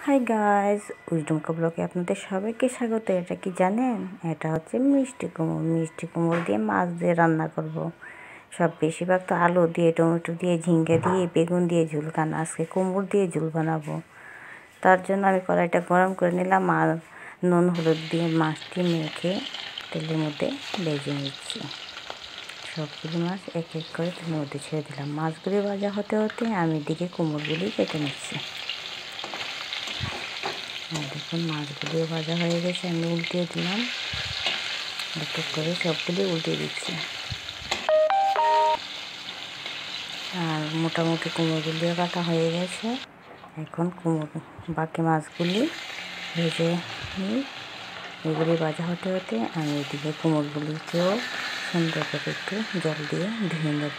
Hi guys, wisdom ব্লগে আপনাদের সবাইকে স্বাগত। এটা কি জানেন? এটা হচ্ছে মিষ্টি কুমড়। মিষ্টি কুমড় দিয়ে মাছ দিয়ে রান্না করব। সব বেশিরভাগ তো আলু দিয়ে, টমেটো দিয়ে, ঝিঙ্গা দিয়ে, বেগুন দিয়ে ঝোল খান। আজকে কুমড় দিয়ে ঝোল বানাবো। তার জন্য আমি কড়াইটা গরম করে নিলাম আর নুন হলুদ দিয়ে মাছটি মেখে তেলের মধ্যে ভেজে নিচ্ছি। সবগুলো মাছ এক এক করে তেলের মধ্যে ছেড়ে দিলাম। মাছগুলি ভাজা হতে হতে আমি এদিকে কুমড়গুলি কেটে নিচ্ছি। দেখুন মাছগুলিও ভাজা হয়ে গেছে, আমি উল্টিয়ে দিলাম। এক এক করে সবগুলি উল্টে দিচ্ছি। আর মোটামুটি কুমড়োগুলিও কাটা হয়ে গেছে। এখন বাকি মাছগুলি ভেজে নিই। এগুলি ভাজা হতে হতে আমি এদিকে কুমড়োগুলিকেও সুন্দর করে একটু জল দিয়ে ধুয়ে নেব।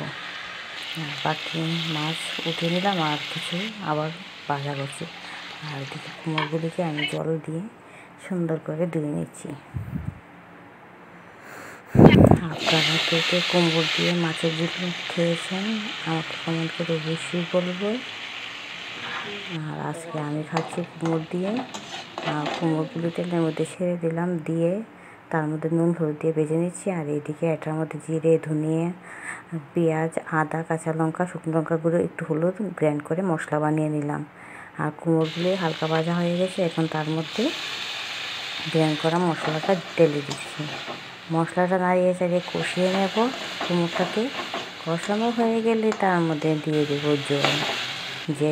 বাকি মাছ উঠিয়ে নিলাম আর কিছু আবার ভাজা করছি। আর এদিকে কুমড়োগুলিকে আমি জল দিয়ে সুন্দর করে ধুয়ে নিচ্ছি। আপনারা কেউ কেউ কুমড়ো দিয়ে মাছের ঝোল খেয়েছেন? আমাকে কমেন্ট করে অবশ্যই বলবো। আর আজকে আমি খাচ্ছি কুমড়ো দিয়ে। আর কুমড়োগুলি তেলের মধ্যে ছেড়ে দিলাম, দিয়ে তার মধ্যে নুন হলুদ দিয়ে ভেজে নিচ্ছি। আর এইদিকে এটার মধ্যে জিরে, ধনিয়া, পেঁয়াজ, আদা, কাঁচা লঙ্কা, শুকনো লঙ্কা গুঁড়ো, একটু হলুদ গ্রাইন্ড করে মশলা বানিয়ে নিলাম। আর কুমড়োগুলি হালকা ভাজা হয়ে গেছে। এখন তার মধ্যে গ্রাইন্ড করা মশলাটা ঢেলে দিচ্ছি। মশলাটা নাড়িয়ে চাড়িয়ে কষিয়ে নেব। কুমড়োটাকে কষানো হয়ে গেলে তার মধ্যে দিয়ে দেবো জল।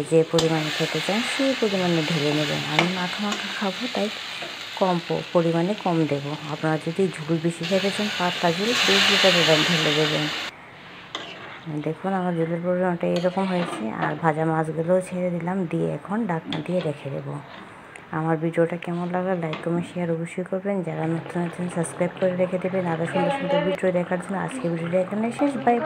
যে পরিমাণে খেতে চান সেই পরিমাণে ঢেলে নেবেন। আমি মাখা মাখা খাবো, তাই পরিমাণে কম দেব। আপনারা যদি ঝোল বেশি খেতে চান, পাতলা ঝোল বেশি করে ঢেলে দেবেন। দেখুন আমার ঝোলের পরিমাণটা এরকম হয়েছে। আর ভাজা মাছগুলোও ছেড়ে দিলাম, দিয়ে এখন ঢাকনা দিয়ে রেখে দেবো। আমার ভিডিওটা কেমন লাগলো লাইক কমেন্ট শেয়ার অবশ্যই করবেন। যারা নতুন সাবস্ক্রাইব করে রেখে দেবেন আরও সুন্দর সুন্দর ভিডিও দেখার জন্য। আজকে ভিডিওটা এখানে শেষ। বাই।